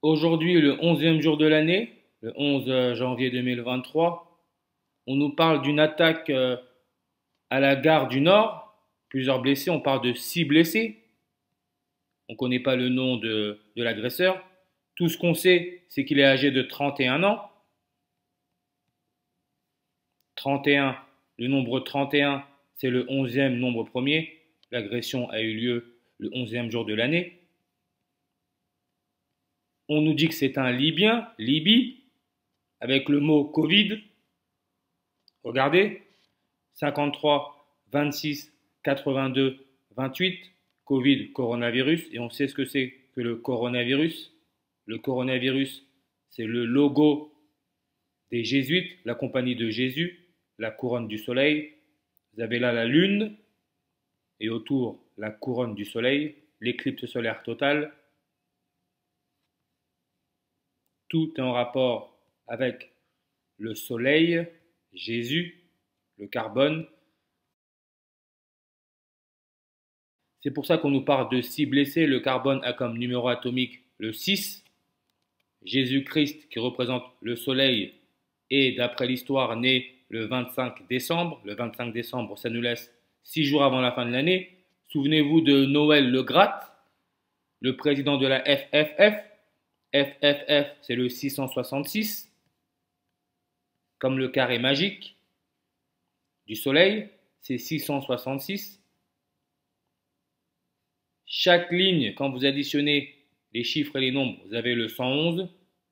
Aujourd'hui, le 11e jour de l'année, le 11 janvier 2023, on nous parle d'une attaque à la gare du Nord. Plusieurs blessés, on parle de 6 blessés. On ne connaît pas le nom de l'agresseur. Tout ce qu'on sait, c'est qu'il est âgé de 31 ans. 31, le nombre 31, c'est le 11e nombre premier. L'agression a eu lieu le 11e jour de l'année. On nous dit que c'est un Libyen, Libye, avec le mot Covid. Regardez, 53, 26, 82, 28, Covid, coronavirus, et on sait ce que c'est que le coronavirus. Le coronavirus, c'est le logo des Jésuites, la compagnie de Jésus, la couronne du soleil. Vous avez là la lune, et autour la couronne du soleil, l'éclipse solaire totale. Tout est en rapport avec le soleil, Jésus, le carbone. C'est pour ça qu'on nous parle de 6 blessés. Le carbone a comme numéro atomique le 6. Jésus-Christ, qui représente le soleil, est, d'après l'histoire, né le 25 décembre. Le 25 décembre, ça nous laisse 6 jours avant la fin de l'année. Souvenez-vous de Noël Le Gratte, le président de la FFF. FFF, c'est le 666, comme le carré magique du soleil, c'est 666. Chaque ligne, quand vous additionnez les chiffres et les nombres, vous avez le 111,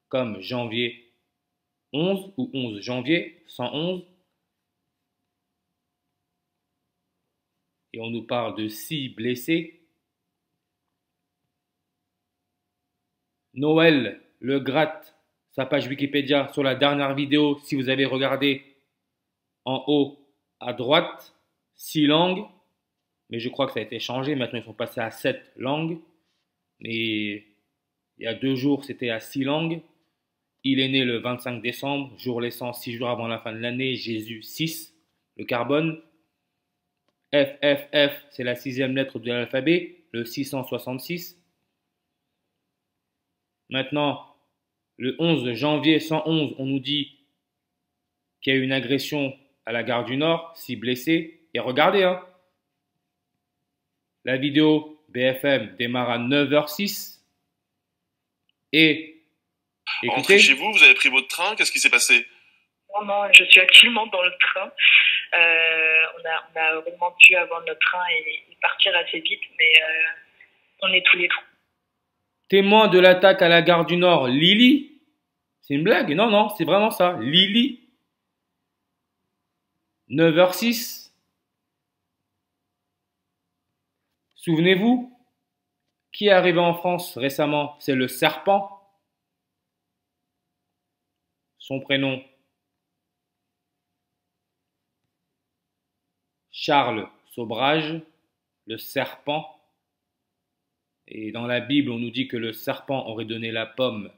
comme janvier 11 ou 11 janvier 111. Et on nous parle de 6 blessés. Noël Le Gratte, sa page Wikipédia, sur la dernière vidéo, si vous avez regardé en haut à droite, 6 langues. Mais je crois que ça a été changé. Maintenant, ils sont passés à 7 langues. Mais il y a 2 jours, c'était à 6 langues. Il est né le 25 décembre, jour laissant 6 jours avant la fin de l'année. Jésus 6, le carbone. FFF, c'est la 6e lettre de l'alphabet, le 666. Maintenant, le 11 janvier 111, on nous dit qu'il y a eu une agression à la gare du Nord, 6 blessés. Et regardez, hein, la vidéo BFM démarre à 9h06. Et Rentrez chez écoutez, vous, vous avez pris votre train, qu'est-ce qui s'est passé? Non, non, je suis actuellement dans le train. On a vraiment pu avoir notre train et partir assez vite, mais on est tous les trois. témoin de l'attaque à la gare du Nord, Lily. C'est une blague? Non, non, c'est vraiment ça. Lily, 9h06. Souvenez-vous, qui est arrivé en France récemment? C'est le serpent. Son prénom, Charles Sobrage, le serpent. Et dans la Bible, on nous dit que le serpent aurait donné la pomme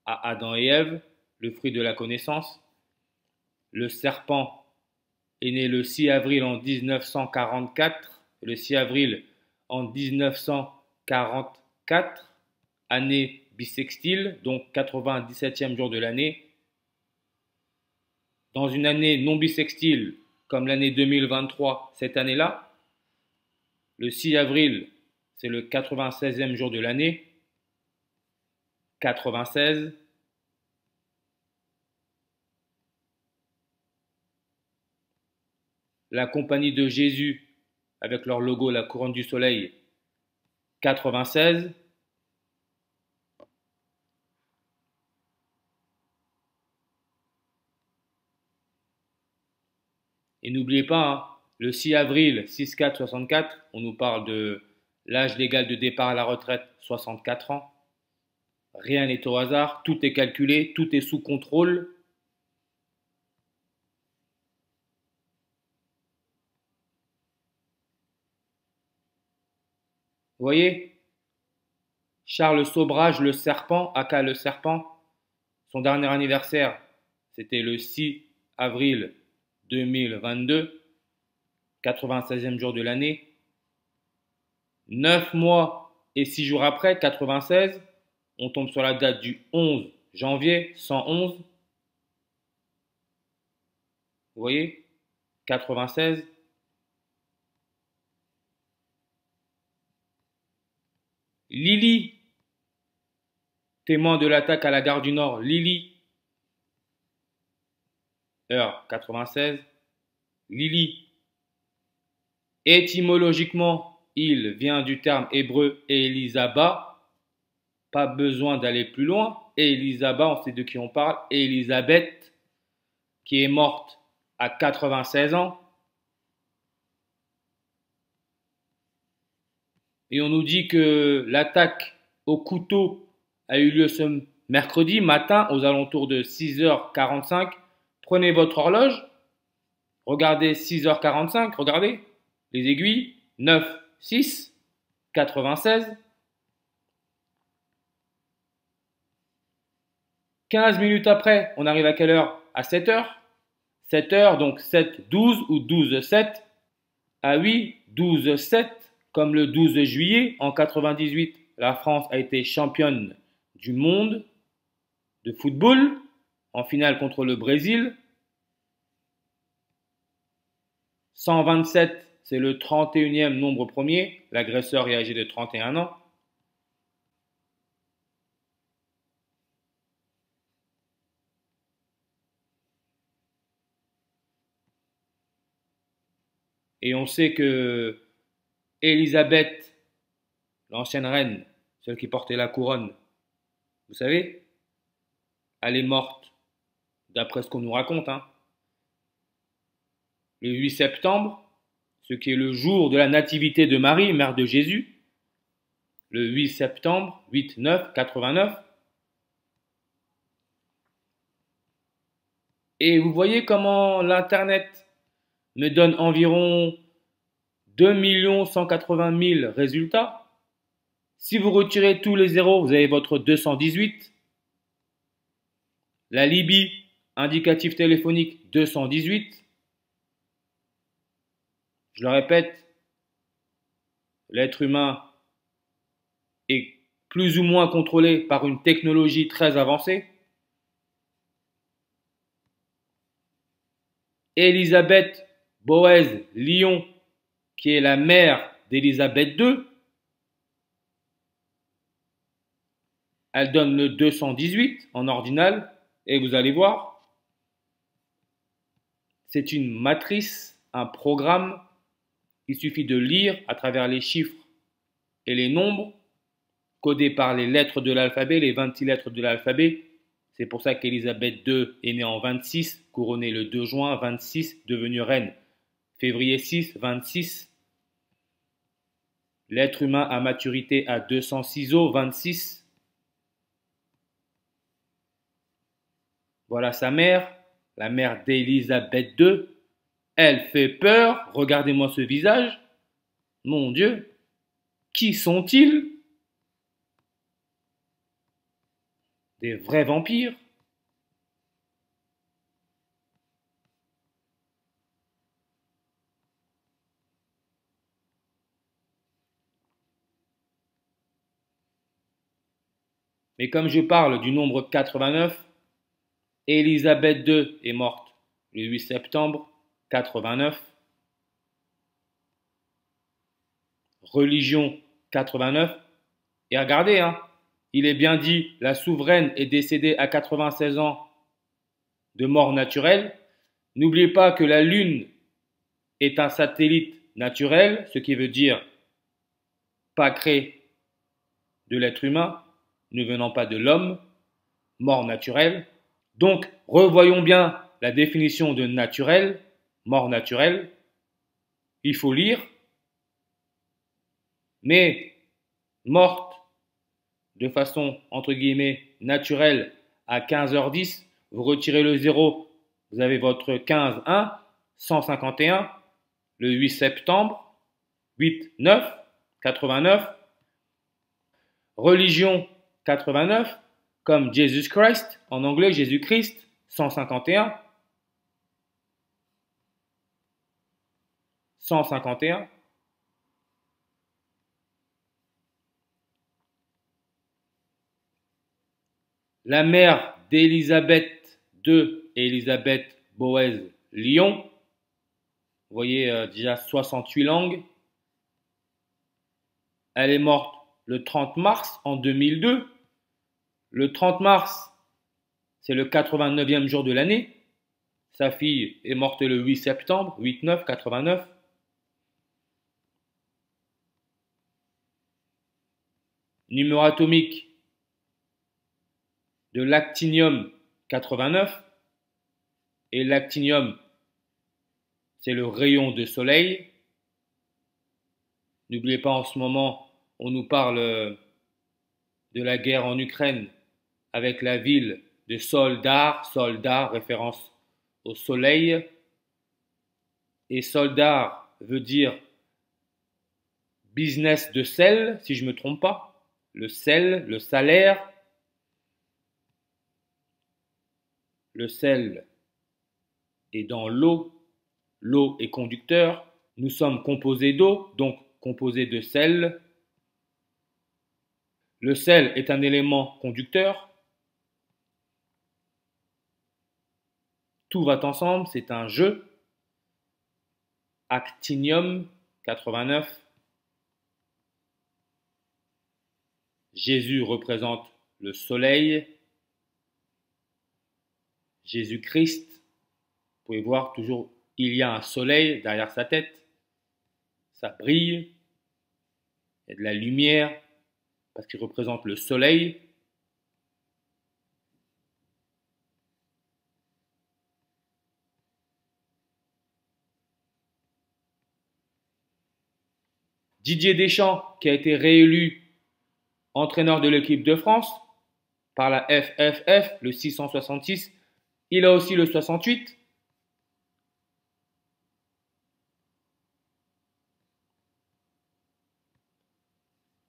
à Adam et Ève, le fruit de la connaissance. Le serpent est né le 6 avril en 1944. Le 6 avril en 1944, année bissextile, donc 97e jour de l'année. Dans une année non bissextile, comme l'année 2023, cette année-là, le 6 avril, c'est le 96e jour de l'année. 96. La compagnie de Jésus, avec leur logo, la couronne du soleil, 96. Et n'oubliez pas, hein, le 6 avril 6-4-64, on nous parle de l'âge légal de départ à la retraite, 64 ans. Rien n'est au hasard, tout est calculé, tout est sous contrôle. Vous voyez, Charles Sobrage, le serpent, aka le serpent, son dernier anniversaire, c'était le 6 avril 2022, 96e jour de l'année. 9 mois et 6 jours après, 96, On tombe sur la date du 11 janvier 111. Vous voyez? 96. Lily, témoin de l'attaque à la gare du Nord. Lily, heure 96. Lily, étymologiquement, il vient du terme hébreu Elisaba. Pas besoin d'aller plus loin. Elisaba, on sait de qui on parle. Élisabeth, qui est morte à 96 ans. Et on nous dit que l'attaque au couteau a eu lieu ce mercredi matin aux alentours de 6h45. Prenez votre horloge, regardez 6h45, regardez les aiguilles, 9, 6, 96. 15 minutes après, on arrive à quelle heure? À 7h. 7h, donc 7, 12 ou 12, 7. Ah oui, 12, 7, comme le 12 juillet en 98, la France a été championne du monde de football en finale contre le Brésil. 127, c'est le 31e nombre premier. L'agresseur est âgé de 31 ans. Et on sait que Élisabeth, l'ancienne reine, celle qui portait la couronne, vous savez, elle est morte, d'après ce qu'on nous raconte, le 8 septembre, ce qui est le jour de la nativité de Marie, mère de Jésus, le 8 septembre, 8-9, 89. Et vous voyez comment l'Internet me donne environ 2 180 000 résultats. Si vous retirez tous les zéros, vous avez votre 218. La Libye, indicatif téléphonique 218. Je le répète, l'être humain est plus ou moins contrôlé par une technologie très avancée. Élisabeth Boez Lyon, qui est la mère d'Élisabeth II, elle donne le 218 en ordinal, et vous allez voir, c'est une matrice, un programme. Il suffit de lire à travers les chiffres et les nombres, codés par les lettres de l'alphabet, les 26 lettres de l'alphabet. C'est pour ça qu'Élisabeth II est née en 26, couronnée le 2 juin, 26, devenue reine. Février 6, 26. L'être humain à maturité à 206 os, 26. Voilà sa mère, la mère d'Élisabeth II. Elle fait peur, regardez-moi ce visage. Mon Dieu, qui sont-ils? Des vrais vampires? Mais comme je parle du nombre 89, Élisabeth II est morte le 8 septembre 89. Religion 89. Et regardez, il est bien dit, la souveraine est décédée à 96 ans de mort naturelle. N'oubliez pas que la Lune est un satellite naturel, ce qui veut dire pas créé de l'être humain, ne venant pas de l'homme, mort naturelle. Donc, revoyons bien la définition de naturel, mort naturelle. Il faut lire, mais morte de façon, entre guillemets, naturelle à 15h10, vous retirez le 0, vous avez votre 15-1, 151, le 8 septembre, 8-9, 89, religion 89, comme Jesus Christ, en anglais Jésus-Christ, 151, 151, La mère d'Élisabeth II et Élisabeth Boez Lyon. Vous voyez déjà 68 langues. Elle est morte le 30 mars en 2002. Le 30 mars, c'est le 89e jour de l'année. Sa fille est morte le 8 septembre, 8-9, 89. Numéro atomique de l'actinium 89. Et l'actinium, c'est le rayon de soleil. N'oubliez pas, en ce moment, on nous parle de la guerre en Ukraine avec la ville de Soldar, Soldar, référence au soleil. Et Soldar veut dire business de sel, si je ne me trompe pas. Le sel, le salaire. Le sel est dans l'eau. L'eau est conducteur. Nous sommes composés d'eau, donc composés de sel. Le sel est un élément conducteur. Tout va ensemble, c'est un jeu. Actinium 89. Jésus représente le soleil. Jésus-Christ, vous pouvez voir toujours, il y a un soleil derrière sa tête. Ça brille. Il y a de la lumière parce qu'il représente le soleil. Didier Deschamps, qui a été réélu entraîneur de l'équipe de France par la FFF, le 666, il a aussi le 68.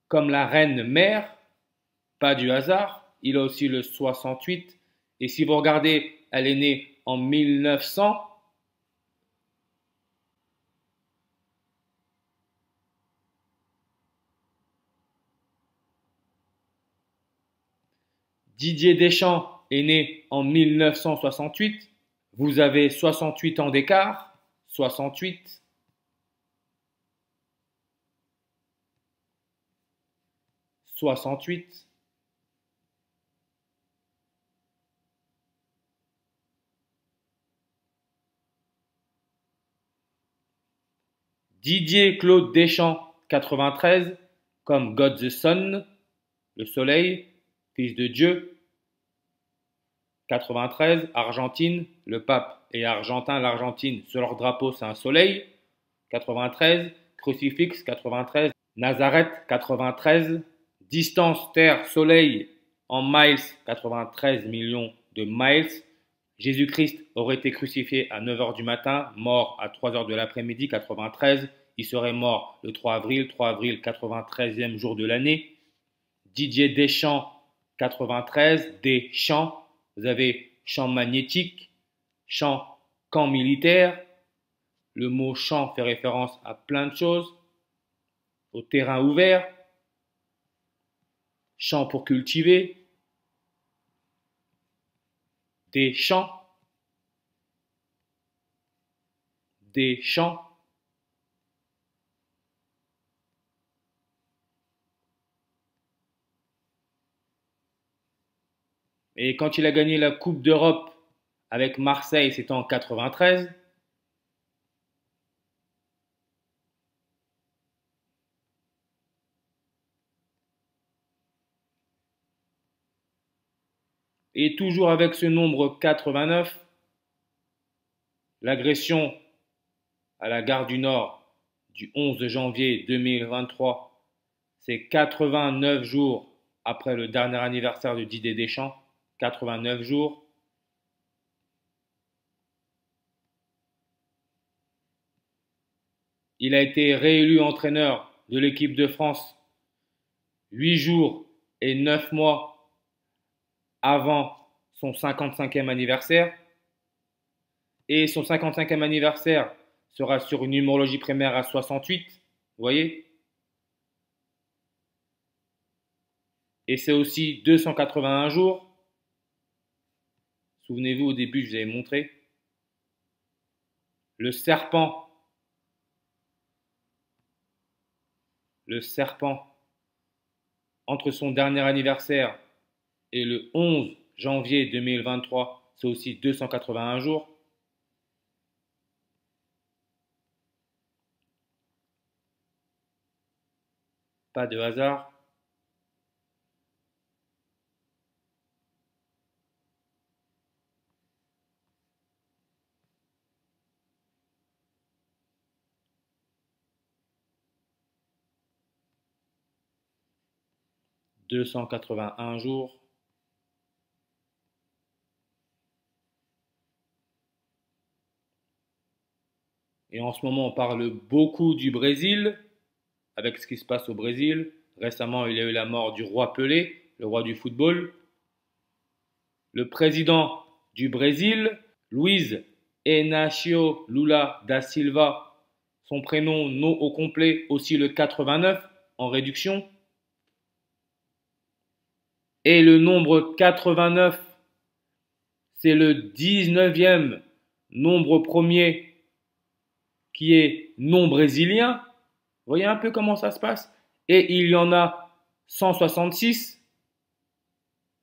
Comme la reine mère, pas du hasard, il a aussi le 68. Et si vous regardez, elle est née en 1900. Didier Deschamps est né en 1968. Vous avez 68 ans d'écart. 68. Didier Claude Deschamps, 93, comme God the Sun, le soleil, fils de Dieu. 93, Argentine, le pape est argentin, l'Argentine, sur leur drapeau, c'est un soleil. 93, crucifix, 93, Nazareth, 93, distance Terre-Soleil en miles, 93 millions de miles. Jésus-Christ aurait été crucifié à 9 heures du matin, mort à 3 heures de l'après-midi, 93. Il serait mort le 3 avril, 93e jour de l'année. Didier Deschamps, 93, Deschamps. Vous avez champ magnétique, champ camp militaire. Le mot champ fait référence à plein de choses. Au terrain ouvert, champ pour cultiver, des champs. Et quand il a gagné la Coupe d'Europe avec Marseille, c'était en 93. Et toujours avec ce nombre 89, l'agression à la gare du Nord du 11 janvier 2023, c'est 89 jours après le dernier anniversaire de Didier Deschamps. 89 jours. Il a été réélu entraîneur de l'équipe de France 8 jours et 9 mois avant son 55e anniversaire. Et son 55e anniversaire sera sur une numérologie primaire à 68. Vous voyez? Et c'est aussi 281 jours. Souvenez-vous, au début, je vous avais montré. Le serpent. Le serpent. Entre son dernier anniversaire et le 11 janvier 2023, c'est aussi 281 jours. Pas de hasard. « 281 jours. Et en ce moment, on parle beaucoup du Brésil, avec ce qui se passe au Brésil. Récemment, il y a eu la mort du roi Pelé, le roi du football. Le président du Brésil, Luiz Inácio Lula da Silva, son prénom non au complet, aussi le 89 en réduction. Et le nombre 89, c'est le 19e nombre premier qui est non brésilien. Vous voyez un peu comment ça se passe? Et il y en a 166.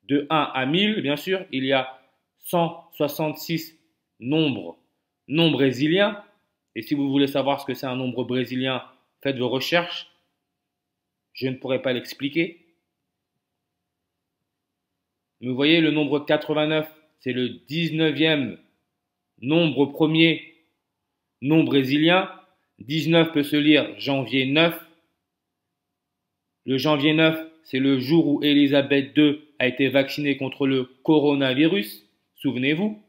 De 1 à 1000, bien sûr, il y a 166 nombres non brésiliens. Et si vous voulez savoir ce que c'est un nombre brésilien, faites vos recherches. Je ne pourrai pas l'expliquer. Mais vous voyez, le nombre 89, c'est le 19e nombre premier non brésilien. 19 peut se lire janvier 9. Le janvier 9, c'est le jour où Elisabeth II a été vaccinée contre le coronavirus. Souvenez-vous.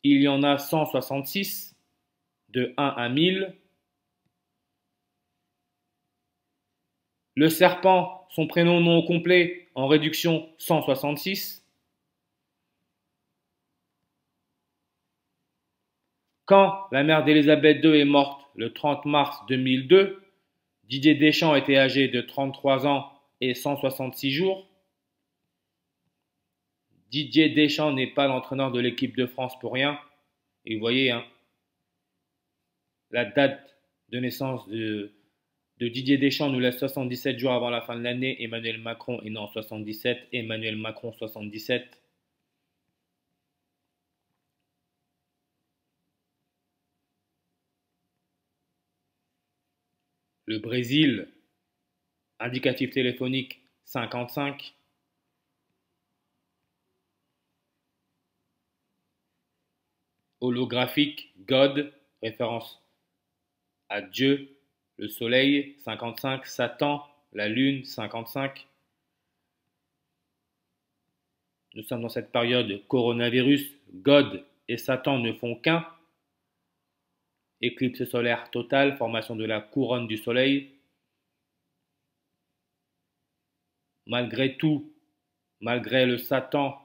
Il y en a 166, de 1 à 1000. Le serpent, son prénom non complet, en réduction 166. Quand la mère d'Elisabeth II est morte le 30 mars 2002, Didier Deschamps était âgé de 33 ans et 166 jours. Didier Deschamps n'est pas l'entraîneur de l'équipe de France pour rien. Et vous voyez, hein, la date de naissance de Didier Deschamps nous laisse 77 jours avant la fin de l'année. Emmanuel Macron est né en 77. Emmanuel Macron 77. Le Brésil, indicatif téléphonique 55. Holographique, God, référence à Dieu, le soleil, 55, Satan, la lune, 55. Nous sommes dans cette période coronavirus, God et Satan ne font qu'un. Éclipse solaire totale, formation de la couronne du soleil. Malgré tout, malgré le Satan,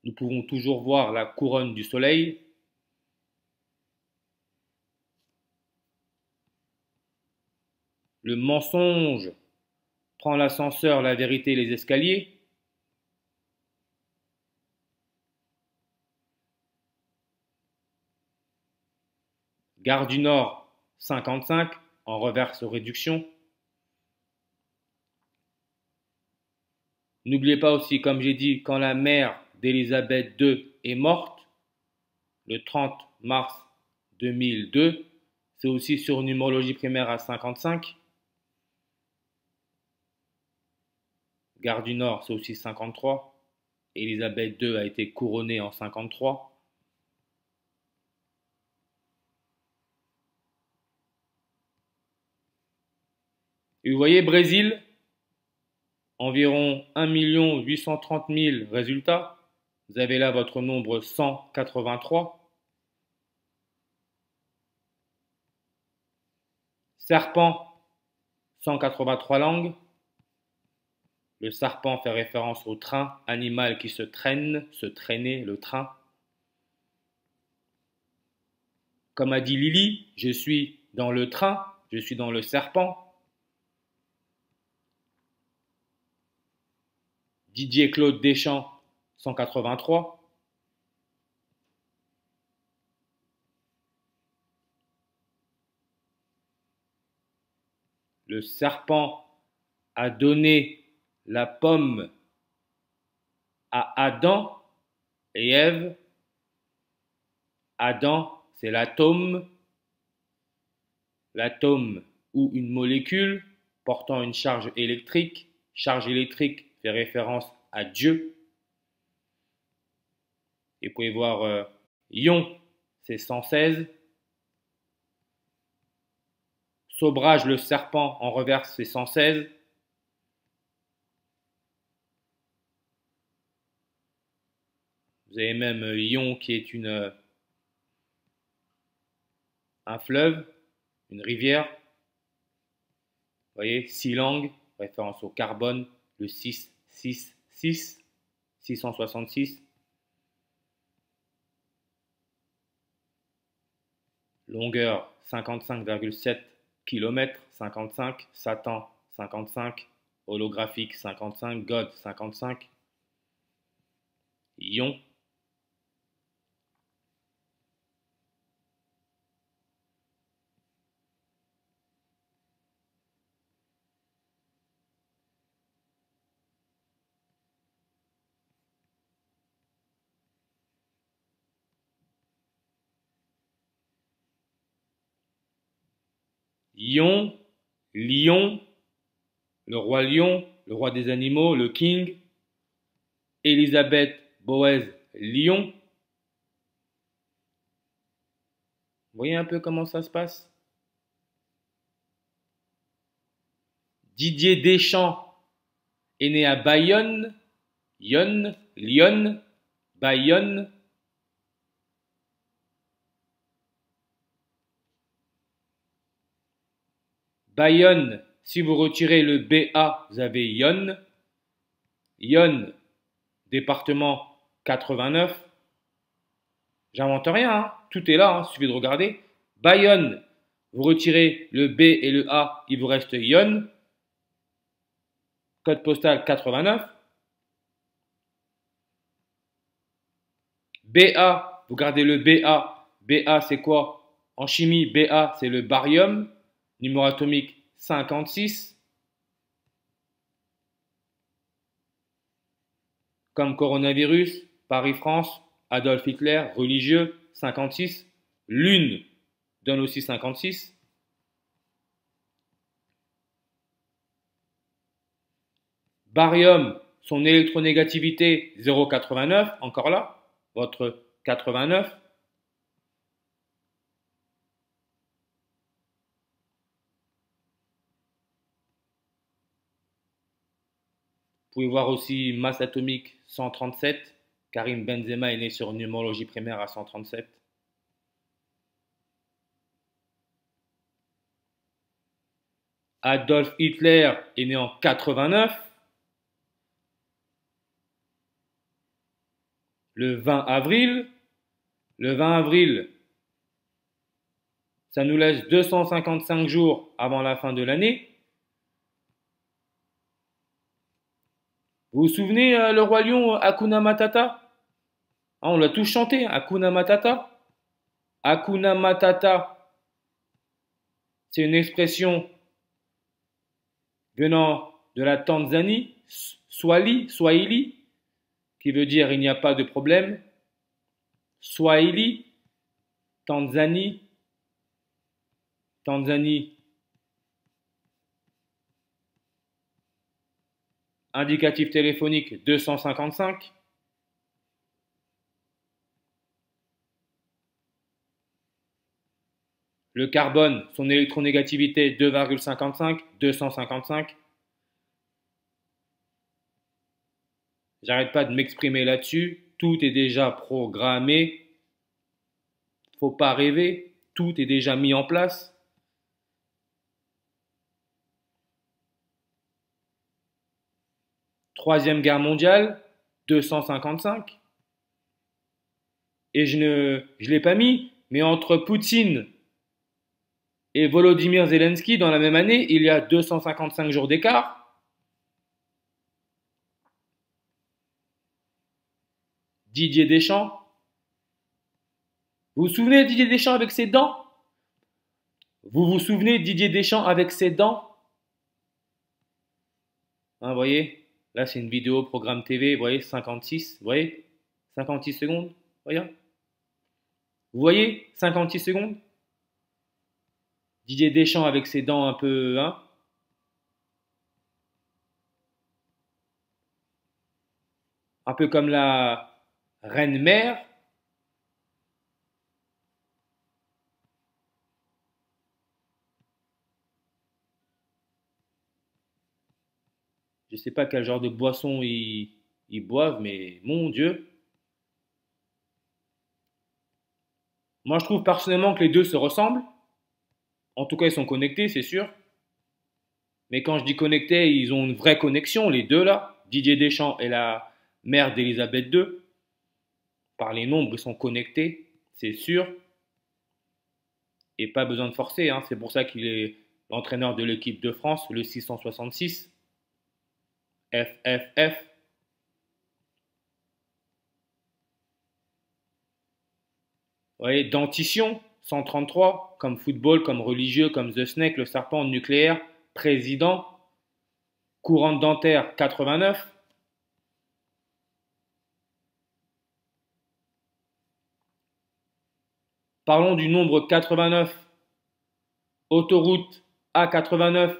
nous pouvons toujours voir la couronne du soleil. Le mensonge prend l'ascenseur, la vérité, les escaliers. Gare du Nord, 55, en reverse réduction. N'oubliez pas aussi, comme j'ai dit, quand la mère d'Elisabeth II est morte, le 30 mars 2002, c'est aussi sur numérologie primaire à 55. Gare du Nord, c'est aussi 53. Elisabeth II a été couronnée en 53. Et vous voyez, Brésil, environ 1 830 000 résultats. Vous avez là votre nombre 183. Serpent, 183 langues. Le serpent fait référence au train, animal qui se traîne, se traîner, le train. Comme a dit Lily, je suis dans le train, je suis dans le serpent. Didier Claude Deschamps, 183. Le serpent a donné la pomme à Adam et Ève. Adam, c'est l'atome ou une molécule portant une charge électrique. Charge électrique fait référence à Dieu. Et vous pouvez voir ion, c'est 116. Sobrage, le serpent, en reverse, c'est 116. Vous avez même Ion qui est un fleuve, une rivière. Vous voyez, 6 langues, référence au carbone, le 666. Longueur 55,7 km, 55. Satan, 55. Holographique, 55. God, 55. Ion. Ion, lion, le roi lion, le roi des animaux, le king. Élisabeth, Boaz, lion. Vous voyez un peu comment ça se passe? Didier Deschamps est né à Bayonne, Lyon, Bayonne. Bayonne, si vous retirez le BA, vous avez Yonne. Yonne, département 89. J'invente rien, hein. Tout est là, il suffit de regarder. Bayonne, vous retirez le B et le A, il vous reste Yonne. Code postal 89. BA, vous gardez le BA. BA, c'est quoi? En chimie, BA, c'est le barium. Numéro atomique 56. Comme coronavirus, Paris-France, Adolf Hitler, religieux, 56. Lune donne aussi 56. Barium, son électronégativité 0,89, encore là, votre 89. Vous pouvez voir aussi masse atomique 137. Karim Benzema est né sur une numérologie primaire à 137. Adolf Hitler est né en 89. Le 20 avril. Le 20 avril, ça nous laisse 255 jours avant la fin de l'année. Vous vous souvenez, le roi lion, Hakuna Matata? On l'a tous chanté, Hakuna Matata. Hakuna Matata, c'est une expression venant de la Tanzanie, Swahili, qui veut dire il n'y a pas de problème. Swahili, Tanzanie, indicatif téléphonique 255. Le carbone, son électronégativité 2,55, 255. J'arrête pas de m'exprimer là-dessus. Tout est déjà programmé. Faut pas rêver. Tout est déjà mis en place. Troisième guerre mondiale, 255. Et je ne l'ai pas mis, mais entre Poutine et Volodymyr Zelensky, dans la même année, il y a 255 jours d'écart. Didier Deschamps. Vous vous souvenez de Didier Deschamps avec ses dents? Vous vous souvenez de Didier Deschamps avec ses dents? Hein, vous voyez? Là, c'est une vidéo programme TV, vous voyez, 56, vous voyez? 56 secondes, voyez? Vous voyez? 56 secondes? Didier Deschamps avec ses dents un peu, hein? Un peu comme la reine-mère. Je ne sais pas quel genre de boisson ils boivent, mais mon Dieu. Moi, je trouve personnellement que les deux se ressemblent. En tout cas, ils sont connectés, c'est sûr. Mais quand je dis connectés, ils ont une vraie connexion, les deux là. Didier Deschamps et la mère d'Elisabeth II. Par les nombres, ils sont connectés, c'est sûr. Et pas besoin de forcer, hein. C'est pour ça qu'il est l'entraîneur de l'équipe de France, le 666. FFF. Vous voyez, dentition, 133, comme football, comme religieux, comme The Snake, le serpent nucléaire, président, courante dentaire, 89. Parlons du nombre 89. Autoroute A89.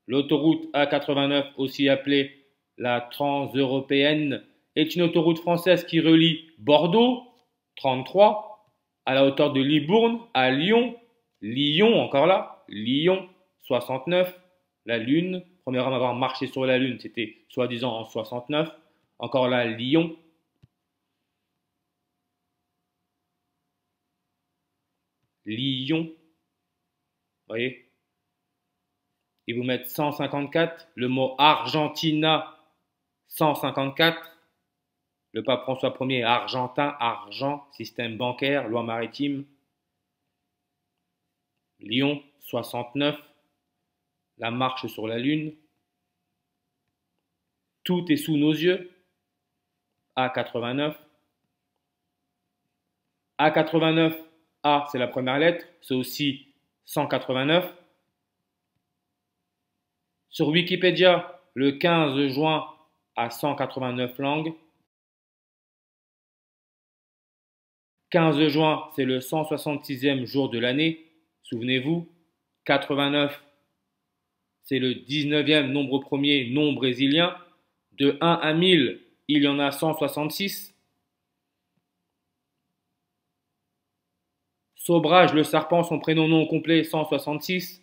L'autoroute A89, aussi appelée la Transeuropéenne, est une autoroute française qui relie Bordeaux, 33, à la hauteur de Libourne, à Lyon, Lyon encore là, Lyon, 69, la Lune, premier homme à avoir marché sur la Lune, c'était soi-disant en 69, encore là, Lyon, Lyon, vous voyez, ils vous mettent 154, le mot Argentina, 154, le pape François Ier, argentin, argent, système bancaire, loi maritime. Lyon, 69, la marche sur la Lune. Tout est sous nos yeux. A89. A89, A, c'est la première lettre, c'est aussi 189. Sur Wikipédia, le 15 juin à 189 langues. 15 juin, c'est le 166e jour de l'année. Souvenez-vous, 89, c'est le 19e nombre premier non brésilien. De 1 à 1000, il y en a 166. Sobrage, le serpent, son prénom non complet, 166.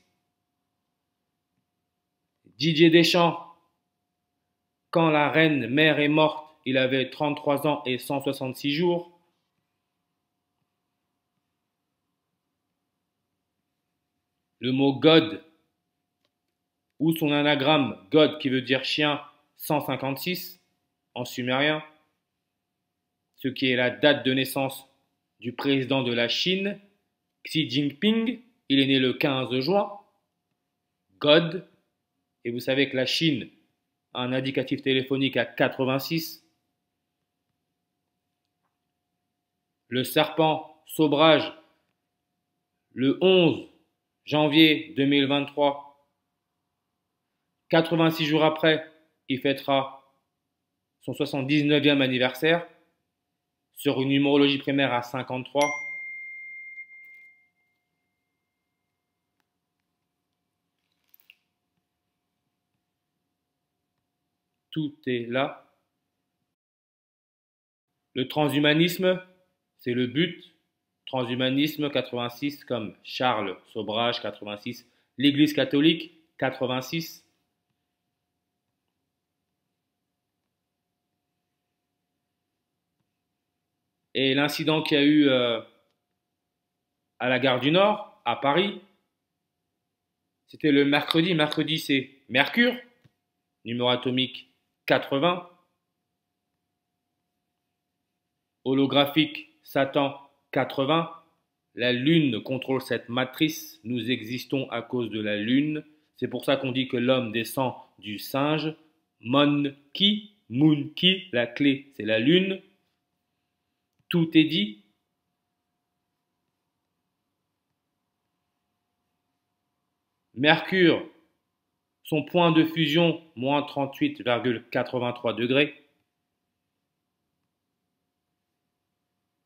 Didier Deschamps, quand la reine mère est morte, il avait 33 ans et 166 jours. Le mot God, ou son anagramme God qui veut dire chien, 156 en sumérien, ce qui est la date de naissance du président de la Chine, Xi Jinping. Il est né le 15 juin. God. Et vous savez que la Chine a un indicatif téléphonique à 86. Le serpent Sobrage, le 11 janvier 2023, 86 jours après, il fêtera son 79e anniversaire sur une numérologie primaire à 53. Tout est là. Le transhumanisme, c'est le but. Transhumanisme 86 comme Charles Sobrage 86. L'Église catholique 86. Et l'incident qu'il y a eu à la gare du Nord, à Paris, c'était le mercredi. Mercredi, c'est Mercure, numéro atomique 80. Holographique, Satan 80. La Lune contrôle cette matrice. Nous existons à cause de la Lune. C'est pour ça qu'on dit que l'homme descend du singe. Monkey, la clé, c'est la Lune. Tout est dit. Mercure, son point de fusion, moins 38,83 degrés.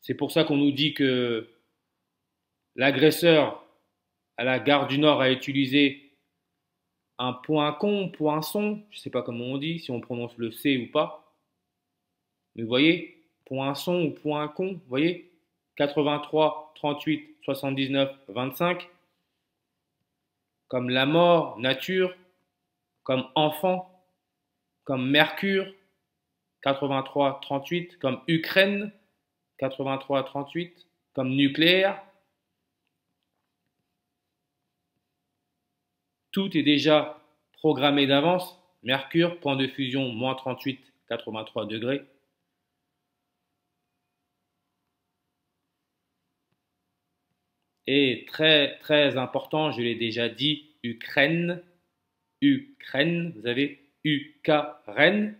C'est pour ça qu'on nous dit que l'agresseur à la gare du Nord a utilisé un poinçon, je ne sais pas comment on dit, si on prononce le C ou pas. Mais vous voyez, poinçon ou poincon, vous voyez, 83, 38, 79, 25, comme la mort, nature, comme enfant, comme Mercure, 83, 38, comme Ukraine, 83, 38, comme nucléaire. Tout est déjà programmé d'avance. Mercure, point de fusion, moins 38, 83 degrés. Et très très important, je l'ai déjà dit, Ukraine, vous avez Ukraine,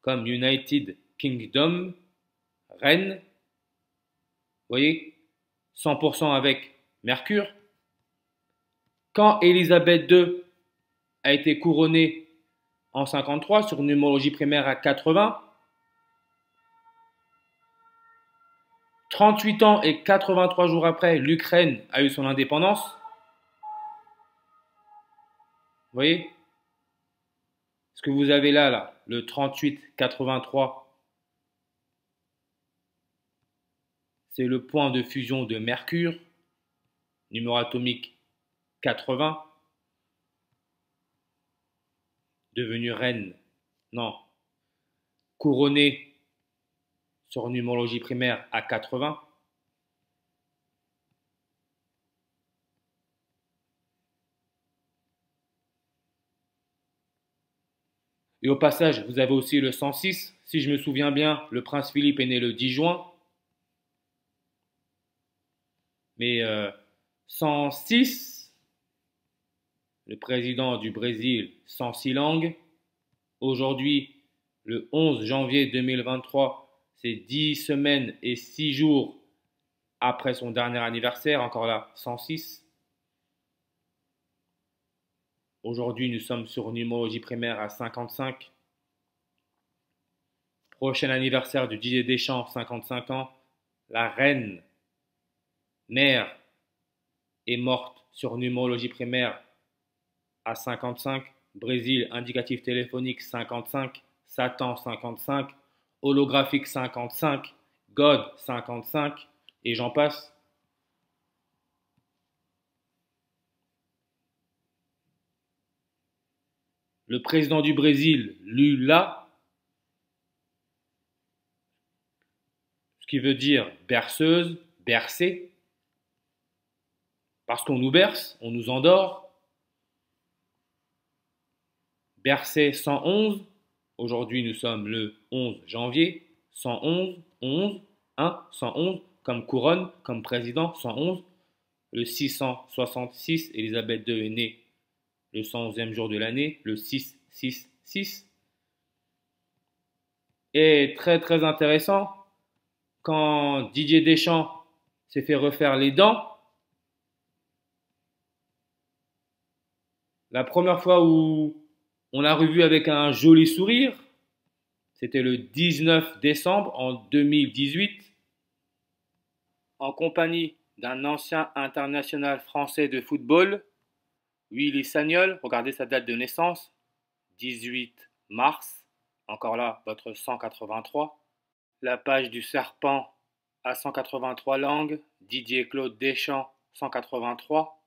comme United Kingdom, Rennes, vous voyez, 100% avec Mercure. Quand Élisabeth II a été couronnée en 53 sur numérologie primaire à 80, 38 ans et 83 jours après, l'Ukraine a eu son indépendance. Vous voyez? Ce que vous avez là, le 38-83, c'est le point de fusion de Mercure, numéro atomique 80, devenu reine, non, couronné sur numérologie primaire à 80. Et au passage, vous avez aussi le 106. Si je me souviens bien, le prince Philippe est né le 10 juin. Mais 106, le président du Brésil, Sansilang, aujourd'hui, le 11 janvier 2023, c'est 10 semaines et 6 jours après son dernier anniversaire, encore là, 106. Aujourd'hui, nous sommes sur numérologie primaire à 55. Prochain anniversaire du Didier Deschamps, 55 ans. La reine mère est morte sur numérologie primaire à 55. Brésil, indicatif téléphonique 55. Satan 55. Holographique 55. God 55. Et j'en passe. Le président du Brésil, Lula, ce qui veut dire berceuse, bercé, parce qu'on nous berce, on nous endort. Bercé 111, aujourd'hui nous sommes le 11 janvier, 111, 11, 1, 111, comme couronne, comme président, 111. Le 666, Élisabeth II est née le 111e jour de l'année, le 666. Et très très intéressant, quand Didier Deschamps s'est fait refaire les dents, la première fois où on l'a revu avec un joli sourire, c'était le 19 décembre en 2018, en compagnie d'un ancien international français de football, Willy Sagnol. Regardez sa date de naissance, 18 mars, encore là, votre 183. La page du serpent à 183 langues, Didier Claude Deschamps, 183.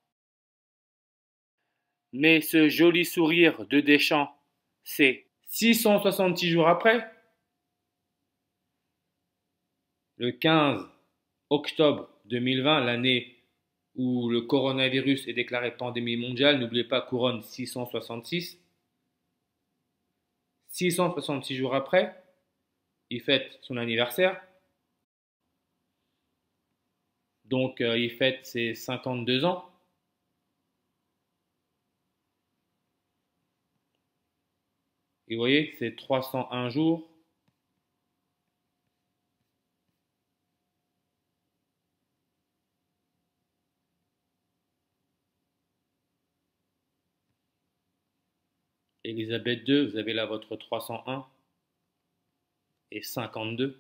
Mais ce joli sourire de Deschamps, c'est 666 jours après, le 15 octobre 2020, l'année où le coronavirus est déclaré pandémie mondiale. N'oubliez pas, couronne 666. 666 jours après, il fête son anniversaire. Donc, il fête ses 52 ans. Et vous voyez, c'est 301 jours. Elisabeth II, vous avez là votre 301 et 52. Vous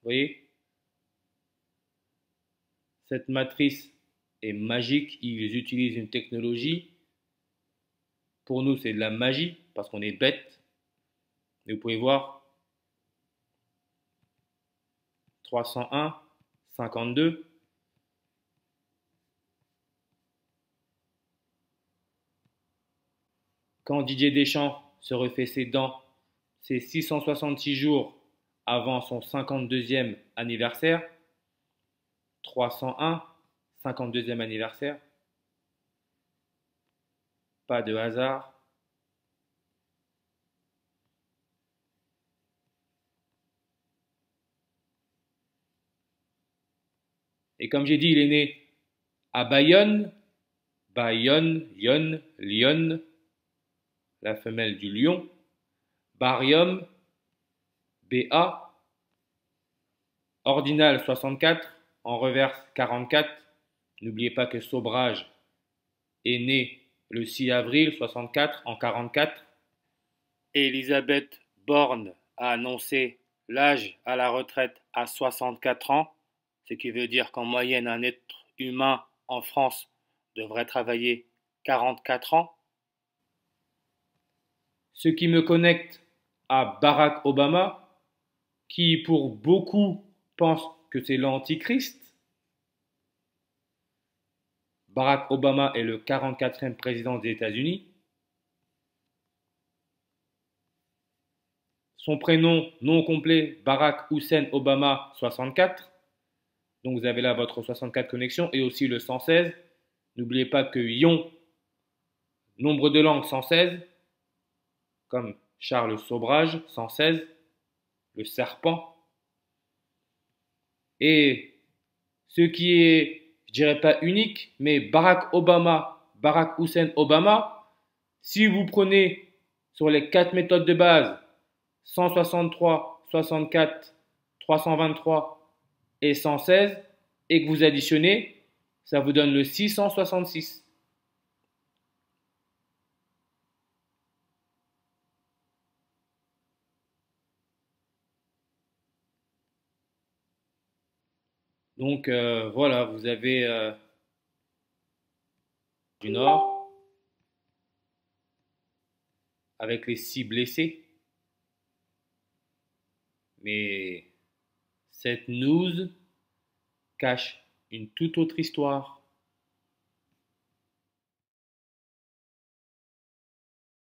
voyez? Cette matrice est magique. Ils utilisent une technologie. Pour nous, c'est de la magie parce qu'on est bête. Mais vous pouvez voir 301, 52. Quand Didier Deschamps se refait ses dents, c'est 666 jours avant son 52e anniversaire. 301, 52e anniversaire. Pas de hasard. Et comme j'ai dit, il est né à Bayonne, Lyon, la femelle du lion, Barium, BA, ordinal 64, en reverse 44. N'oubliez pas que Sobrage est né le 6 avril 64 en 44. Elisabeth Borne a annoncé l'âge à la retraite à 64 ans, ce qui veut dire qu'en moyenne un être humain en France devrait travailler 44 ans. Ce qui me connecte à Barack Obama, qui pour beaucoup pense que c'est l'antichrist. Barack Obama est le 44e président des États-Unis. Son prénom non complet, Barack Hussein Obama 64. Donc vous avez là votre 64 connexion et aussi le 116. N'oubliez pas que Ion, nombre de langues 116, comme Charles Sobrage 116, le serpent. Et ce qui est, je dirais pas unique, mais Barack Hussein Obama, si vous prenez sur les 4 méthodes de base, 163, 64, 323 et 116, et que vous additionnez, ça vous donne le 666. Donc voilà, vous avez du Nord avec les 6 blessés. Mais cette news cache une toute autre histoire.